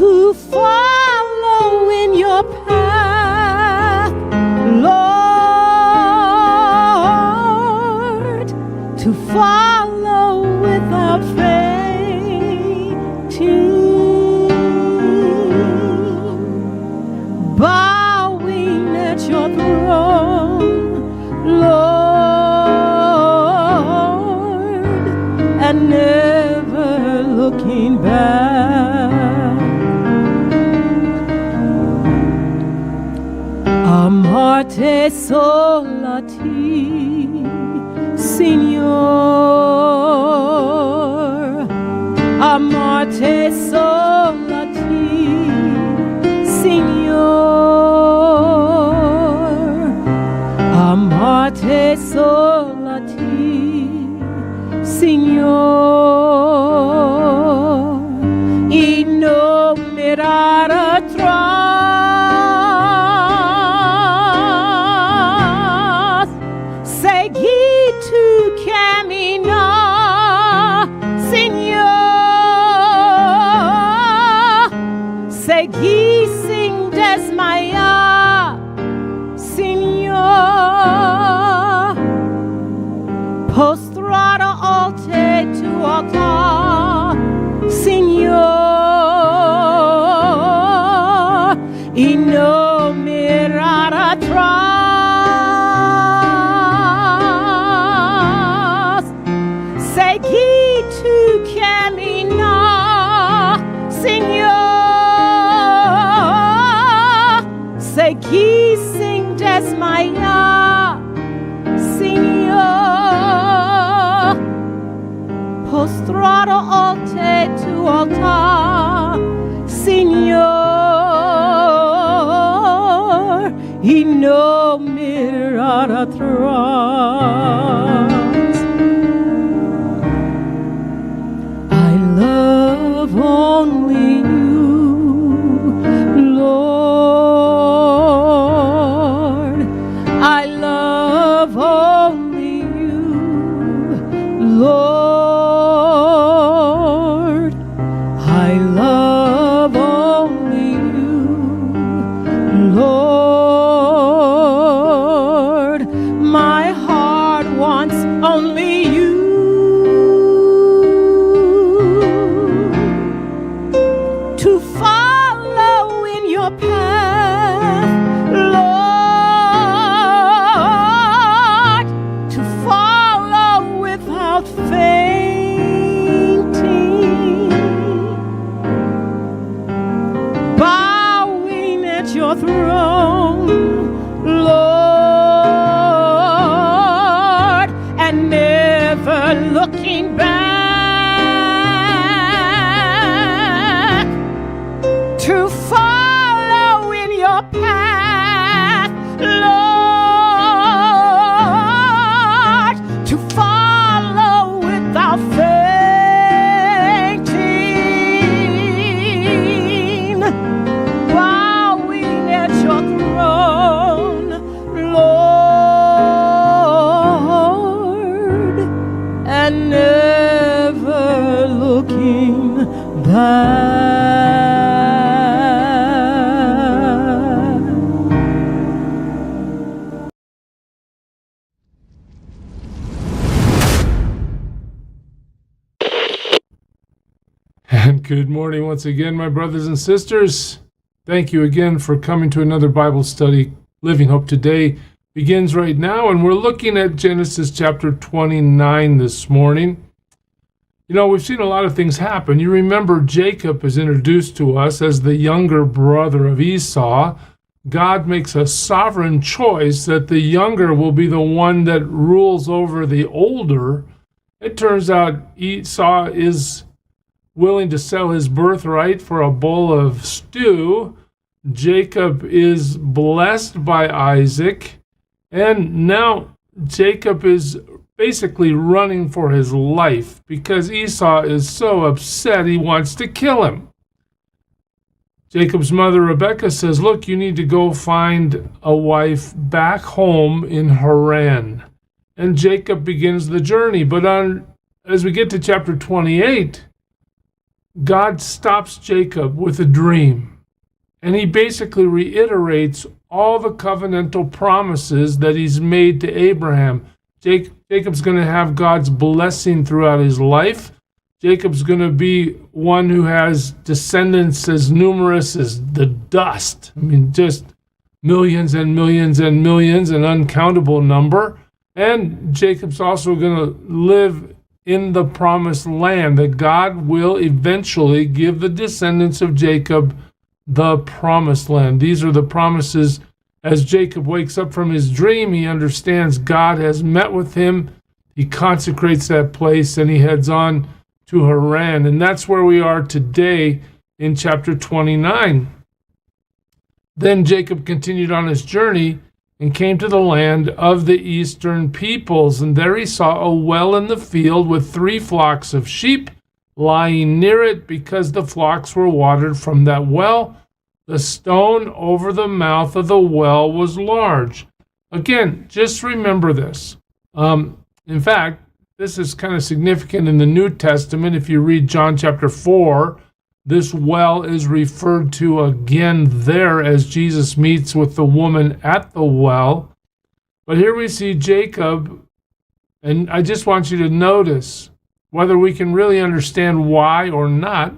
to follow in your path, Lord, to follow without fainting, bowing at your throne, Lord, and never looking back. Amarte solati, Signor. Amarte solati, Signor. Amarte solati, Signor. Y no mirar atrás, seguir tu camino, Señor. Seguir sin desmayar, Señor. Postrado ante tu altar, Señor, y no mirar atrás. Seguir tu camino, Señor. Seguir sin desmayar, Señor. Postrado ante tu altar, Señor, y no mirar atrás. I love only you, Lord. I love only you, Lord. I love only you, Lord. My heart wants only you. To follow in your path, Lord, to follow without fainting, bowing at your throne, Lord, and never looking back. To follow in your path, Lord, to follow without fainting, bowing at your throne, Lord, and never looking back. And good morning once again, my brothers and sisters. Thank you again for coming to another Bible study. Living Hope Today begins right now, and we're looking at Genesis chapter 29 this morning. You know, we've seen a lot of things happen. You remember Jacob is introduced to us as the younger brother of Esau. God makes a sovereign choice that the younger will be the one that rules over the older. It turns out Esau is willing to sell his birthright for a bowl of stew. Jacob is blessed by Isaac, and now Jacob is basically running for his life because Esau is so upset he wants to kill him. Jacob's mother Rebekah says, look, you need to go find a wife back home in Haran. And Jacob begins the journey. But as we get to chapter 28, God stops Jacob with a dream, and he basically reiterates all the covenantal promises that he's made to Abraham. Jacob's going to have God's blessing throughout his life. Jacob's going to be one who has descendants as numerous as the dust. I mean, just millions and millions and millions, an uncountable number. And Jacob's also going to live in the promised land, that God will eventually give the descendants of Jacob the promised land. These are the promises. As Jacob wakes up from his dream, he understands God has met with him. He consecrates that place and he heads on to Haran. And that's where we are today in chapter 29. Then Jacob continued on his journey and came to the land of the eastern peoples. And there he saw a well in the field with 3 flocks of sheep lying near it, because the flocks were watered from that well. The stone over the mouth of the well was large. Again, just remember this. In fact, this is kind of significant in the New Testament. If you read John chapter 4, this well is referred to again there as Jesus meets with the woman at the well. But here we see Jacob, and I just want you to notice, whether we can really understand why or not,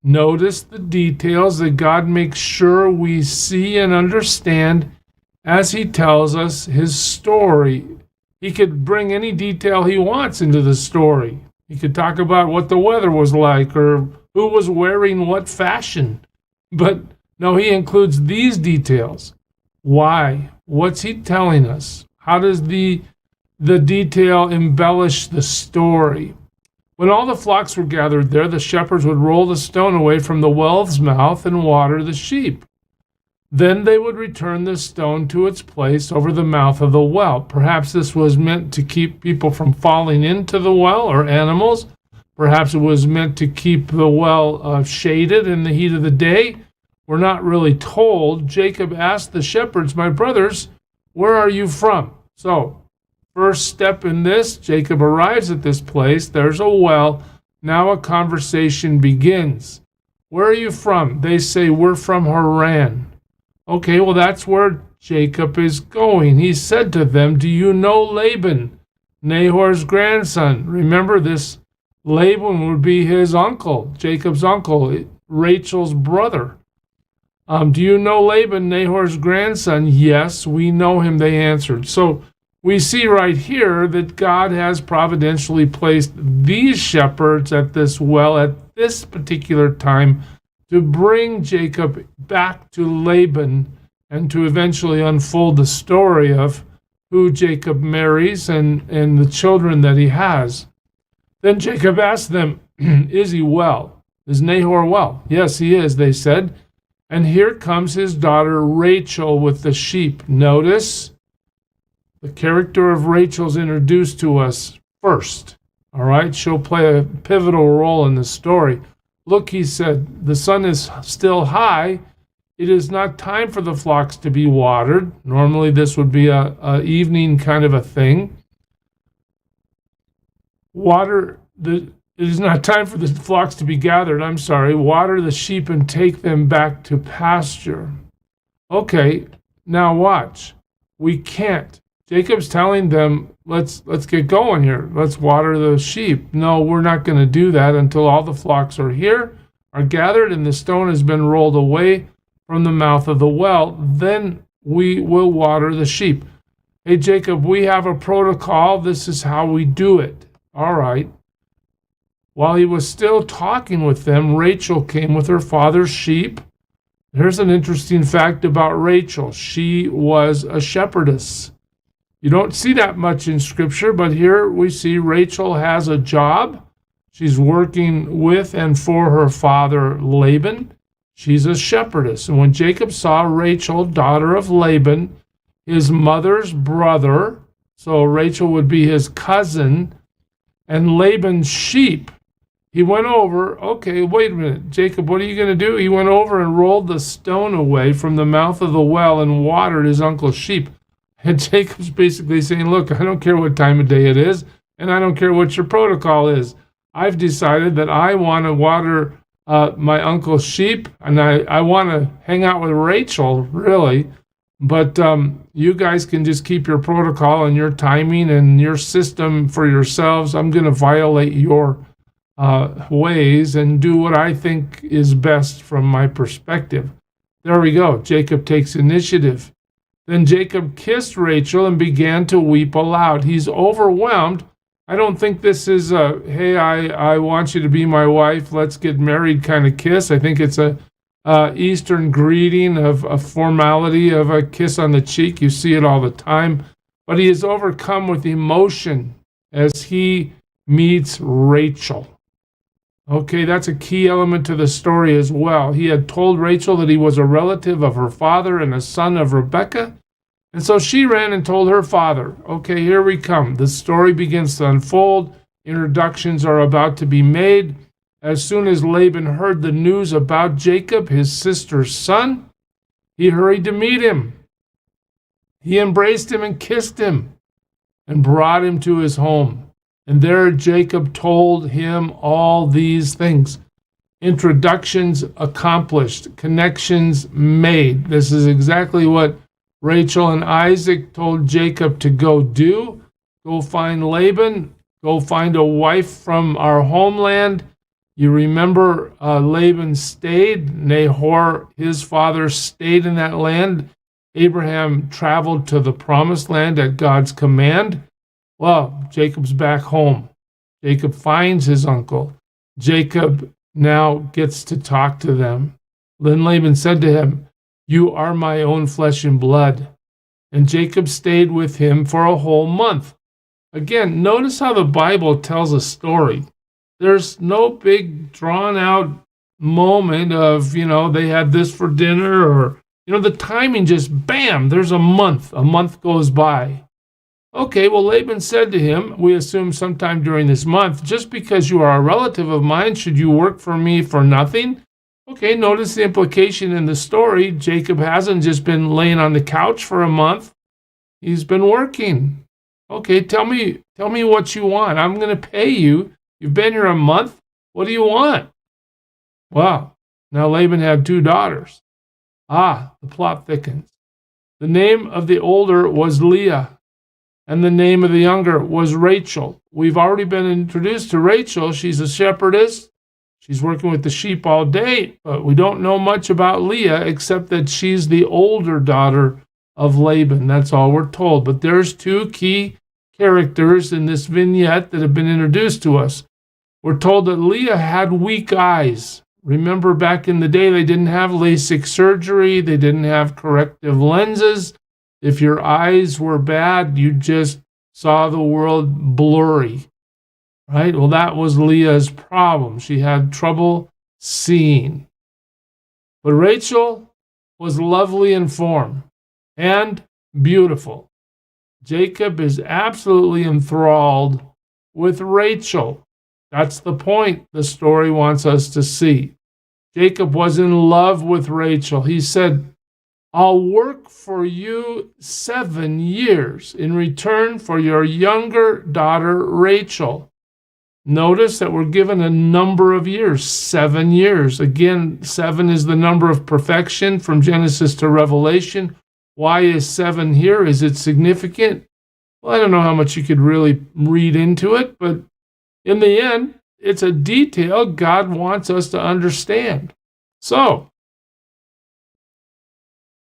notice the details that God makes sure we see and understand as he tells us his story. He could bring any detail he wants into the story. He could talk about what the weather was like or who was wearing what fashion. But no, he includes these details. Why? What's he telling us? How does the detail embellish the story? When all the flocks were gathered there, the shepherds would roll the stone away from the well's mouth and water the sheep. Then they would return the stone to its place over the mouth of the well. Perhaps this was meant to keep people from falling into the well, or animals. Perhaps it was meant to keep the well shaded in the heat of the day. We're not really told. Jacob asked the shepherds, "My brothers, where are you from?" So, first step in this, Jacob arrives at this place. There's a well. Now a conversation begins. "Where are you from?" They say, "We're from Haran." Okay, well, that's where Jacob is going. He said to them, "Do you know Laban, Nahor's grandson?" Remember, this Laban would be his uncle, Jacob's uncle, Rachel's brother. "Do you know Laban, Nahor's grandson?" "Yes, we know him," they answered. So we see right here that God has providentially placed these shepherds at this well at this particular time to bring Jacob back to Laban and to eventually unfold the story of who Jacob marries and the children that he has. Then Jacob asked them, "Is he well? Is Nahor well?" "Yes, he is," they said. "And here comes his daughter Rachel with the sheep." Notice the character of Rachel's introduced to us first. All right, she'll play a pivotal role in the story. "Look," he said, "the sun is still high. It is not time for the flocks to be watered." Normally this would be a evening kind of a thing. It is not time for the flocks to be gathered. Water the sheep and take them back to pasture. Okay, now watch. We can't. Jacob's telling them, let's get going here. Let's water the sheep. No, we're not going to do that until all the flocks are here, are gathered, and the stone has been rolled away from the mouth of the well. Then we will water the sheep. "Hey, Jacob, we have a protocol. This is how we do it." All right. While he was still talking with them, Rachel came with her father's sheep. Here's an interesting fact about Rachel. She was a shepherdess. You don't see that much in Scripture, but here we see Rachel has a job. She's working with and for her father Laban. She's a shepherdess. And when Jacob saw Rachel, daughter of Laban, his mother's brother, so Rachel would be his cousin, and Laban's sheep, he went over. Okay, wait a minute, Jacob, what are you going to do? He went over and rolled the stone away from the mouth of the well and watered his uncle's sheep. And Jacob's basically saying, "Look, I don't care what time of day it is, and I don't care what your protocol is. I've decided that I want to water my uncle's sheep, and I want to hang out with Rachel, really. But you guys can just keep your protocol and your timing and your system for yourselves. I'm going to violate your ways and do what I think is best from my perspective. There we go. Jacob takes initiative. Then Jacob kissed Rachel and began to weep aloud. He's overwhelmed. I don't think this is a, hey, I want you to be my wife, let's get married kind of kiss. I think it's a Eastern greeting of a formality of a kiss on the cheek. You see it all the time. But he is overcome with emotion as he meets Rachel. Okay, that's a key element to the story as well. He had told Rachel that he was a relative of her father and a son of Rebekah. And so she ran and told her father, okay, here we come. The story begins to unfold. Introductions are about to be made. As soon as Laban heard the news about Jacob, his sister's son, he hurried to meet him. He embraced him and kissed him and brought him to his home. And there Jacob told him all these things. Introductions accomplished, connections made. This is exactly what Rachel and Isaac told Jacob to go do. Go find Laban. Go find a wife from our homeland. You remember Laban stayed. Nahor, his father, stayed in that land. Abraham traveled to the promised land at God's command. Well, Jacob's back home. Jacob finds his uncle. Jacob now gets to talk to them. Then Laban said to him, you are my own flesh and blood. And Jacob stayed with him for a whole month. Again, notice how the Bible tells a story. There's no big drawn out moment of, they had this for dinner or, the timing just bam, there's a month. A month goes by. Okay, well, Laban said to him, we assume sometime during this month, just because you are a relative of mine, should you work for me for nothing? Okay, notice the implication in the story. Jacob hasn't just been laying on the couch for a month. He's been working. Okay, tell me what you want. I'm going to pay you. You've been here a month. What do you want? Well, now Laban had 2 daughters. The plot thickens. The name of the older was Leah, and the name of the younger was Rachel. We've already been introduced to Rachel. She's a shepherdess. She's working with the sheep all day, but we don't know much about Leah except that she's the older daughter of Laban. That's all we're told. But there's 2 key characters in this vignette that have been introduced to us. We're told that Leah had weak eyes. Remember, back in the day, they didn't have LASIK surgery. They didn't have corrective lenses. If your eyes were bad, you just saw the world blurry, right? Well, that was Leah's problem. She had trouble seeing. But Rachel was lovely in form and beautiful. Jacob is absolutely enthralled with Rachel. That's the point the story wants us to see. Jacob was in love with Rachel. He said, I'll work for you 7 years in return for your younger daughter, Rachel. Notice that we're given a number of years, 7 years. Again, 7 is the number of perfection from Genesis to Revelation. Why is 7 here? Is it significant? Well, I don't know how much you could really read into it, but in the end, it's a detail God wants us to understand. So,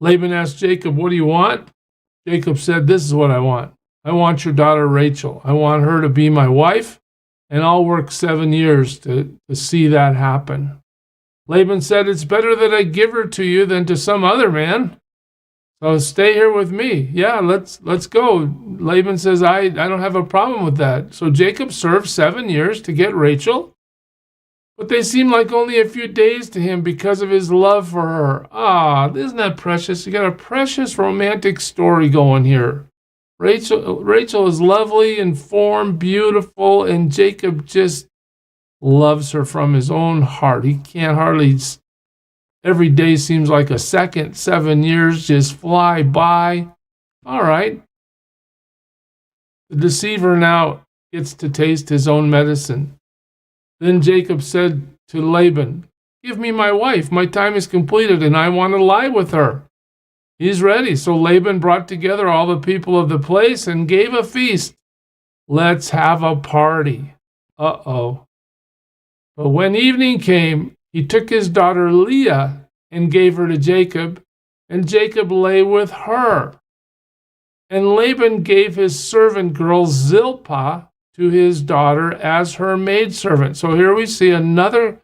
Laban asked Jacob, what do you want? Jacob said, this is what I want. I want your daughter Rachel. I want her to be my wife, and I'll work 7 years to see that happen. Laban said, it's better that I give her to you than to some other man. So stay here with me. Yeah, let's go. Laban says, I don't have a problem with that. So Jacob served 7 years to get Rachel, but they seemed like only a few days to him because of his love for her. Isn't that precious? You got a precious romantic story going here. Rachel is lovely in form, beautiful, and Jacob just loves her from his own heart. He can't hardly, every day seems like a second. 7 years just fly by. All right. The deceiver now gets to taste his own medicine. Then Jacob said to Laban, Give me my wife. My time is completed, and I want to lie with her. He's ready. So Laban brought together all the people of the place and gave a feast. Let's have a party. Uh-oh. But when evening came, he took his daughter Leah and gave her to Jacob, and Jacob lay with her. And Laban gave his servant girl Zilpah to his daughter as her maidservant. So here we see another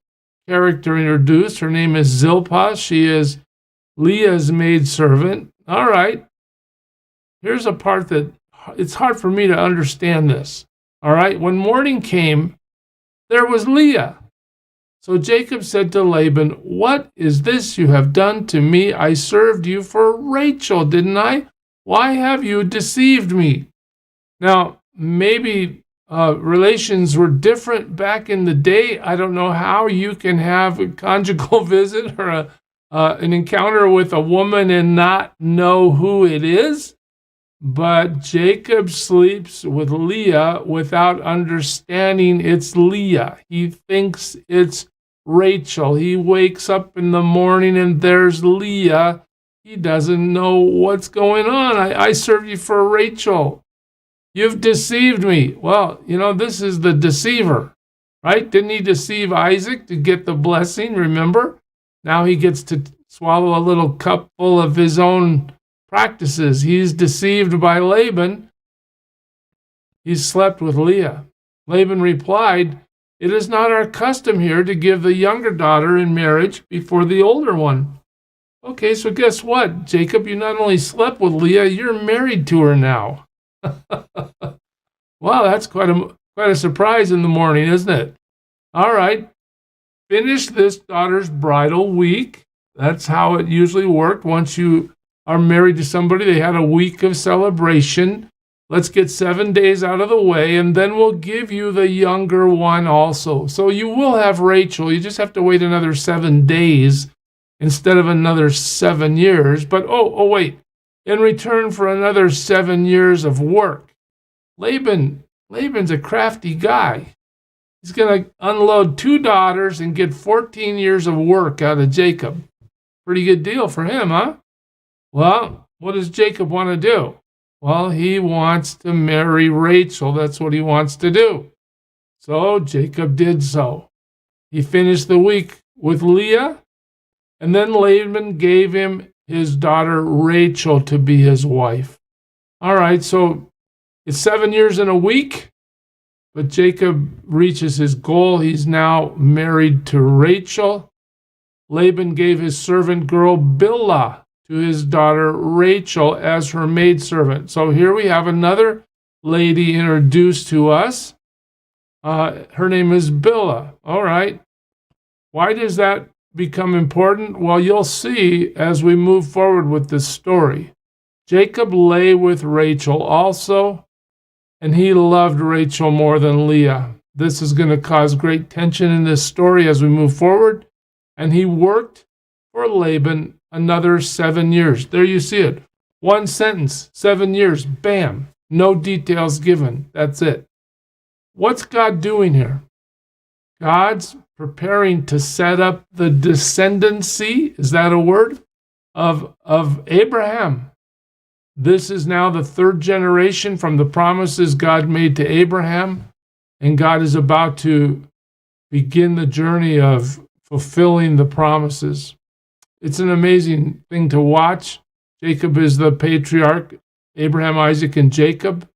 character introduced. Her name is Zilpah. She is Leah's maidservant. All right. Here's a part that it's hard for me to understand this. All right. When morning came, there was Leah. So Jacob said to Laban, "What is this you have done to me? I served you for Rachel, didn't I? Why have you deceived me?" Now, maybe relations were different back in the day. I don't know how you can have a conjugal visit or an encounter with a woman and not know who it is. But Jacob sleeps with Leah without understanding it's Leah. He thinks it's Rachel. He wakes up in the morning and there's Leah. He doesn't know what's going on. I served you for Rachel. You've deceived me. Well, this is the deceiver, right? Didn't he deceive Isaac to get the blessing? Remember? Now he gets to swallow a little cup full of his own practices. He's deceived by Laban. He's slept with Leah. Laban replied, "It is not our custom here to give the younger daughter in marriage before the older one." Okay, so guess what, Jacob? You not only slept with Leah, you're married to her now. Wow, that's quite a surprise in the morning, isn't it? All right. Finish this daughter's bridal week. That's how it usually worked. Once you are married to somebody, they had a week of celebration. Let's get 7 days out of the way, and then we'll give you the younger one also. So you will have Rachel. You just have to wait another 7 days instead of another 7 years. But wait. In return for another 7 years of work. Laban's a crafty guy. He's going to unload 2 daughters and get 14 years of work out of Jacob. Pretty good deal for him, huh? Well, what does Jacob want to do? Well, he wants to marry Rachel. That's what he wants to do. So Jacob did so. He finished the week with Leah, and then Laban gave him his daughter Rachel to be his wife. All right, so it's 7 years in a week, but Jacob reaches his goal. He's now married to Rachel. Laban gave his servant girl Bilhah to his daughter Rachel as her maidservant. So here we have another lady introduced to us. Her name is Bilhah. All right. Why does that become important? Well, you'll see as we move forward with this story. Jacob lay with Rachel also, and he loved Rachel more than Leah. This is going to cause great tension in this story as we move forward. And he worked for Laban another 7 years. There you see it. One sentence, 7 years, bam. No details given. That's it. What's God doing here? God's preparing to set up the descendancy, is that a word? Of Abraham. This is now the 3rd generation from the promises God made to Abraham, and God is about to begin the journey of fulfilling the promises. It's an amazing thing to watch. Jacob is the patriarch, Abraham, Isaac, and Jacob,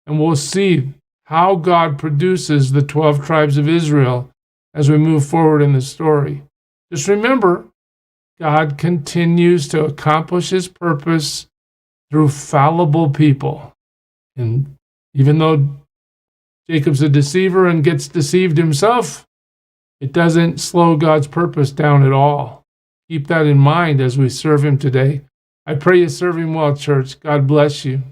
and we'll see how God produces the 12 tribes of Israel as we move forward in the story. Just remember, God continues to accomplish his purpose through fallible people. And even though Jacob's a deceiver and gets deceived himself, it doesn't slow God's purpose down at all. Keep that in mind as we serve him today. I pray you serve him well, church. God bless you.